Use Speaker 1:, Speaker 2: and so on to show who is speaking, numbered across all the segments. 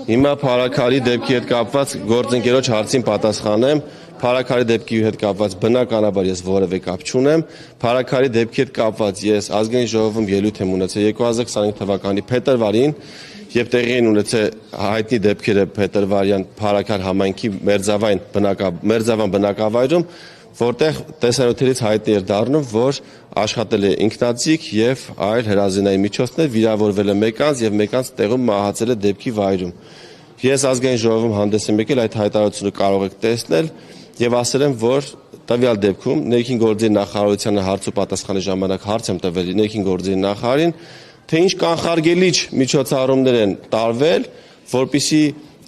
Speaker 1: Հիմա փարաքարի դեպքի հետ կապված գործընկերոջ հարցին պատասխանեմ, փարաքարի դեպքի հետ կապված բնականաբար ես որևէ կապ չունեմ, փարաքարի դեպքի հետ կապված ես ազգային ժողովում ելույթ եմ ունեցել 2025 թվականի փետրվարին, եւ տեղի են ունեցել հայտնի դեպքերը փետրվարյան փարաքար համայնքի մերձավան բնակավայրում, որտեղ տեսանյութերից հայտնի էր դառնում, որ աշխատել է ինքնաձիգ եւ այլ հրազենային միջոցներ, վիրավորվել է մեկ անձ եւ մեկ անձ տեղում մահացել է դեպքի վայրում։ Ես ազգային ժողովում հանդես եմ եկել, այդ հայտարարությունը կարող եք տեսնել եւ ասել եմ, որ տվյալ դեպքում ներքին գործերի նախարարությանը հարց ու պատասխանի ժամանակ հարց եմ տվել ներքին գործերի նախարարին, թե ինչ կանխարգելիչ միջոցառումներ են տարվել, որպեսզի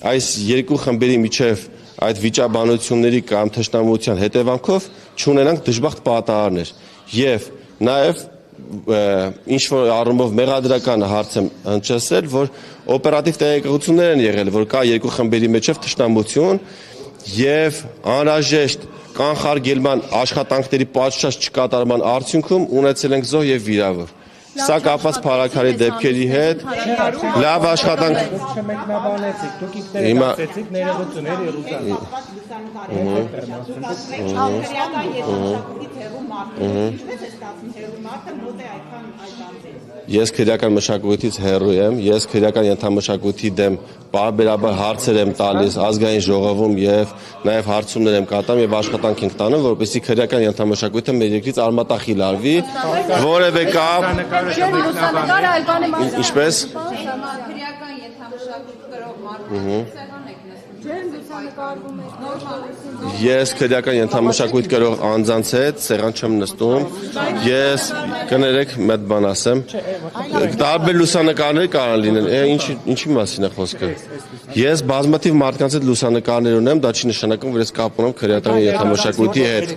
Speaker 1: այս երկու խմբերի միջև այդ վիճաբանությունների կամ թշնամության հետևանքով չունենանք դժբախտ պատահարներ եւ նաեւ ինչ որ առումով մեղադրական հարց եմ հնչեցրել, որ օպերատիվ տեղեկություններ են եղել, որ կա երկու խմբերի միջև թշնամություն եւ անհրաժեշտ կանխարգելման աշխատանքների պատշաճ չկատարման արդյունքում ունեցել ենք զոհ եւ վիրավոր։ Սա կապված փարաքարի դեպքերի հետ լավ աշխատանք հիմա Ես քրեական մշակույթից հեռու եմ, ես քրեական ենթամշակույթի դեմ բարբերաբար հարցեր եմ տալիս ազգային ժողովում եւ նաեւ հարցումներ եմ կատարում եւ աշխատանք ենք տանում, որպեսզի քրեական ենթամշակույթը մեր երկրից արմատախիլ արվի, որևէ կապ Ինչպես քրեական ենթամշակույթ կրող մարդու Ես քրեական ենթամշակույթ կրող անձանց հետ սեղան չեմ նստում, ես կներեք մեծ բան ասեմ, տարբեր լուսանկարներ կարող լինեն, ինչի մասին է խոսքը։ Ես բազմաթիվ մարդկանց հետ լուսանկարներ ունեմ, դա չի նշանակում, որ ես կապ ունեմ քրեական ենթամշակույթի հետ։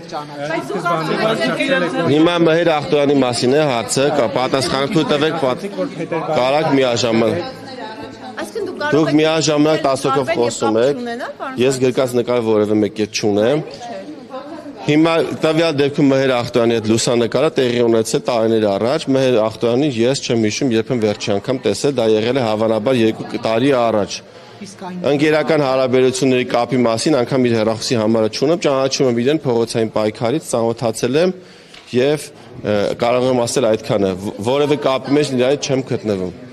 Speaker 1: Հիմա Մհեր Ախտոյանի մասին է հարցը, պատասխանը թույլ տվեք, կարաք միաժամանակ Դուք միաժամանակ 10 հոգով խոսում եք, ես գրկած նկար որևէ մեկ հետ չունեմ։ Հիմա տվյալ դեպքում Մհեր Ախտոյանի հետ լուսանկարը տեղի ունեցել տարիներ առաջ, Մհեր Ախտոյանին ես չեմ հիշում երբեք վերջի անգամ տեսել, դա եղել է հավանաբար 2 տարի առաջ։ Ընկերական հարաբերությունների կապի մասին անգամ իր հեռախոսի համարը չունեմ, ճանաչում եմ իրեն փողոցային պայքարից, ծանոթացել եմ եւ կարող եմ ասել այդքանը, որևէ կապի մեջ իրար չեմ գտնվում։